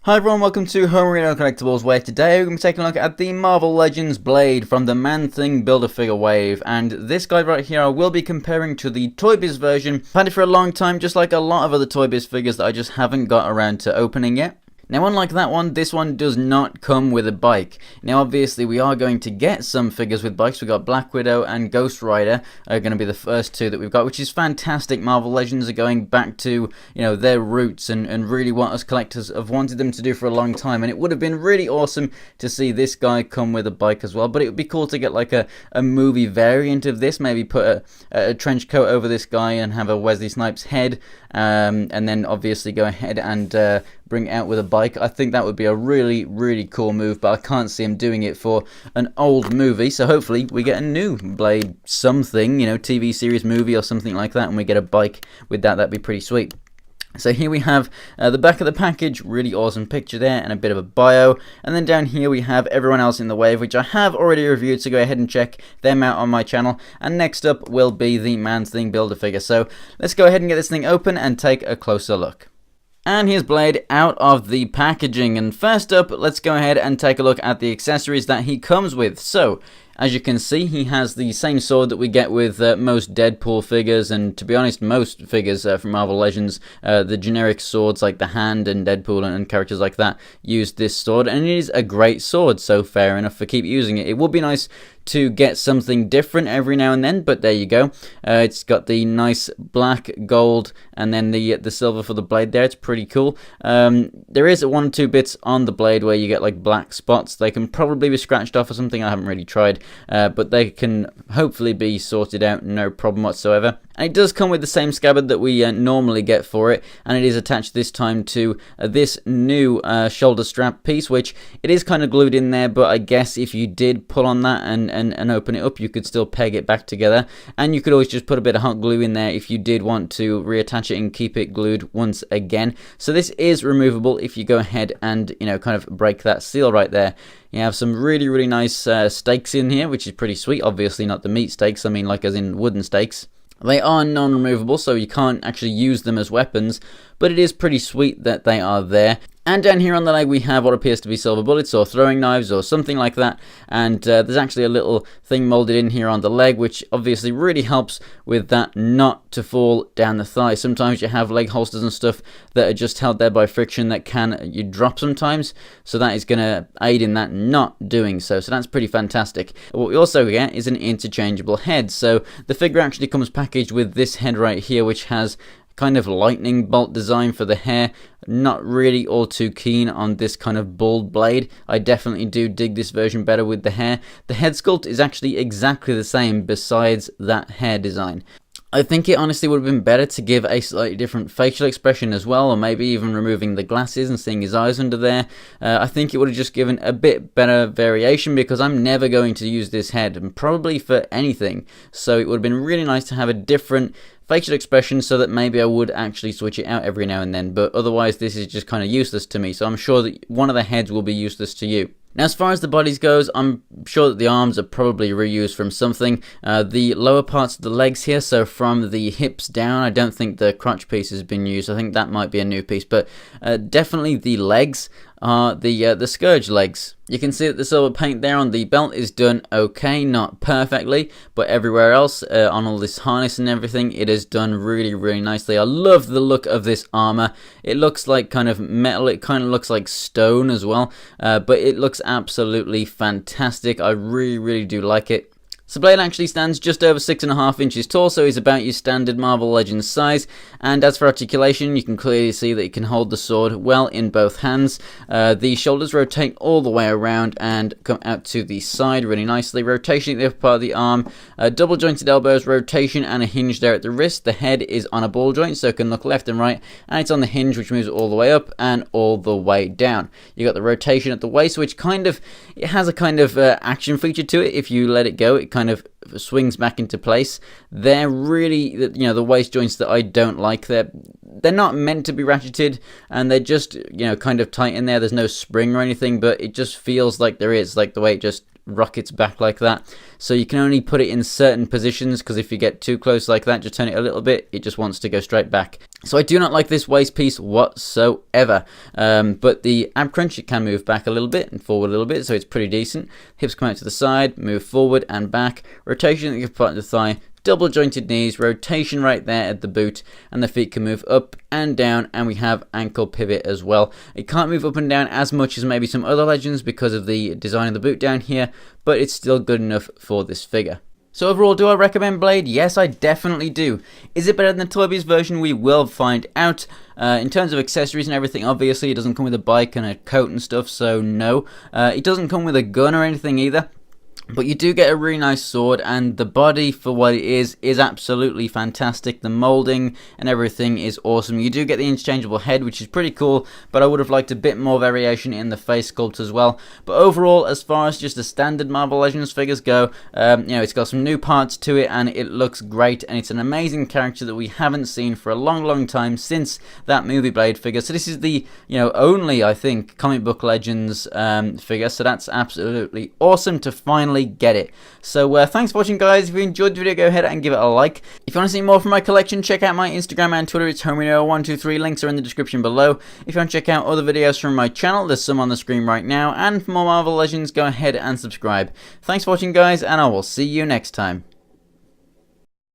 Hi everyone, welcome to Homerino Collectibles, where today we're going to be taking a look at the Marvel Legends Blade from the Man-Thing Build-A-Figure wave. And this guy right here I will be comparing to the Toy Biz version. I've had it for a long time, just like a lot of other Toy Biz figures that I just haven't got around to opening yet. Now, unlike that one, this one does not come with a bike. Now, obviously, we are going to get some figures with bikes. We've got Black Widow and Ghost Rider are going to be the first two that we've got, which is fantastic. Marvel Legends are going back to, their roots and really what us collectors have wanted them to do for a long time. And it would have been really awesome to see this guy come with a bike as well. But it would be cool to get like a movie variant of this. Maybe put a trench coat over this guy and have a Wesley Snipes head. And then obviously go ahead and bring it out with a bike. I think that would be a really, really cool move, but I can't see him doing it for an old movie. So hopefully we get a new Blade something, TV series, movie or something like that, and we get a bike with that. That'd be pretty sweet. So here we have the back of the package, really awesome picture there, and a bit of a bio. And then down here we have everyone else in the wave, which I have already reviewed, so go ahead and check them out on my channel. And next up will be the Man-Thing Build-A-Figure. So let's go ahead and get this thing open and take a closer look. And here's Blade out of the packaging. And first up, let's go ahead and take a look at the accessories that he comes with. So, as you can see, he has the same sword that we get with most Deadpool figures, and to be honest, most figures from Marvel Legends, the generic swords like the Hand and Deadpool and characters like that use this sword, and it is a great sword, so fair enough for keep using it. It would be nice to get something different every now and then, but there you go. It's got the nice black, gold, and then the silver for the blade there. It's pretty cool. There is one or two bits on the blade where you get like black spots. They can probably be scratched off or something. I haven't really tried, but they can hopefully be sorted out, no problem whatsoever. And it does come with the same scabbard that we normally get for it, and it is attached this time to this new shoulder strap piece, which it is kind of glued in there, but I guess if you did pull on that and open it up, you could still peg it back together. And you could always just put a bit of hot glue in there if you did want to reattach it and keep it glued once again. So this is removable if you go ahead and kind of break that seal right there. You have some really, really nice stakes in here, which is pretty sweet. Obviously not the meat stakes, I mean like as in wooden stakes. They are non-removable, so you can't actually use them as weapons, but it is pretty sweet that they are there. And down here on the leg we have what appears to be silver bullets or throwing knives or something like that, and there's actually a little thing molded in here on the leg, which obviously really helps with that not to fall down the thigh. Sometimes you have leg holsters and stuff that are just held there by friction that you drop sometimes, so that is going to aid in that not doing so that's pretty fantastic. What we also get is an interchangeable head, so the figure actually comes packaged with this head right here, which has kind of lightning bolt design for the hair. Not really all too keen on this kind of bald blade. I definitely do dig this version better with the hair. The head sculpt is actually exactly the same besides that hair design. I think it honestly would have been better to give a slightly different facial expression as well, or maybe even removing the glasses and seeing his eyes under there. I think it would have just given a bit better variation, because I'm never going to use this head, and probably for anything. So it would have been really nice to have a different facial expression so that maybe I would actually switch it out every now and then, but otherwise this is just kind of useless to me, so I'm sure that one of the heads will be useless to you. Now, as far as the bodies goes, I'm sure that the arms are probably reused from something. The lower parts of the legs here, so from the hips down, I don't think the crotch piece has been used. I think that might be a new piece, but definitely the legs are the Scourge legs. You can see that the silver paint there on the belt is done okay, not perfectly, but everywhere else on all this harness and everything, it is done really, really nicely. I love the look of this armor. It looks like kind of metal, it kind of looks like stone as well, but it looks absolutely fantastic. I really, really do like it. So Blade actually stands just over 6.5 inches tall, so he's about your standard Marvel Legends size. And as for articulation, you can clearly see that he can hold the sword well in both hands. The shoulders rotate all the way around and come out to the side really nicely. Rotation at the upper part of the arm, double jointed elbows, rotation and a hinge there at the wrist. The head is on a ball joint, so it can look left and right, and it's on the hinge, which moves all the way up and all the way down. You got the rotation at the waist, which it has a kind of action feature to it. If you let it go, it kind of swings back into place. They're really, the waist joints that I don't like. They're not meant to be ratcheted, and they're just, kind of tight in there. There's no spring or anything, but it just feels like there is, like the way it just rockets back like that. So you can only put it in certain positions, because if you get too close like that, just turn it a little bit, it just wants to go straight back. So I do not like this waist piece whatsoever. But the ab crunch, it can move back a little bit and forward a little bit, so it's pretty decent. Hips come out to the side, move forward and back. Rotation that you can put on the thigh. Double jointed knees, rotation right there at the boot, and the feet can move up and down, and we have ankle pivot as well. It can't move up and down as much as maybe some other Legends because of the design of the boot down here, but it's still good enough for this figure. So overall, do I recommend Blade? Yes, I definitely do. Is it better than the Toy Biz version? We will find out. In terms of accessories and everything, obviously it doesn't come with a bike and a coat and stuff, so no. It doesn't come with a gun or anything either. But you do get a really nice sword, and the body, for what it is absolutely fantastic. The molding and everything is awesome. You do get the interchangeable head, which is pretty cool, but I would have liked a bit more variation in the face sculpt as well. But overall, as far as just the standard Marvel Legends figures go, it's got some new parts to it, and it looks great, and it's an amazing character that we haven't seen for a long time since that movie Blade figure. So this is the, only, I think, comic book Legends figure, so that's absolutely awesome to finally get it. So thanks for watching, guys. If you enjoyed the video, go ahead and give it a like. If you want to see more from my collection, check out my Instagram and Twitter. It's Homerino123. Links are in the description below. If you want to check out other videos from my channel, there's some on the screen right now. And for more Marvel Legends, go ahead and subscribe. Thanks for watching, guys, and I will see you next time.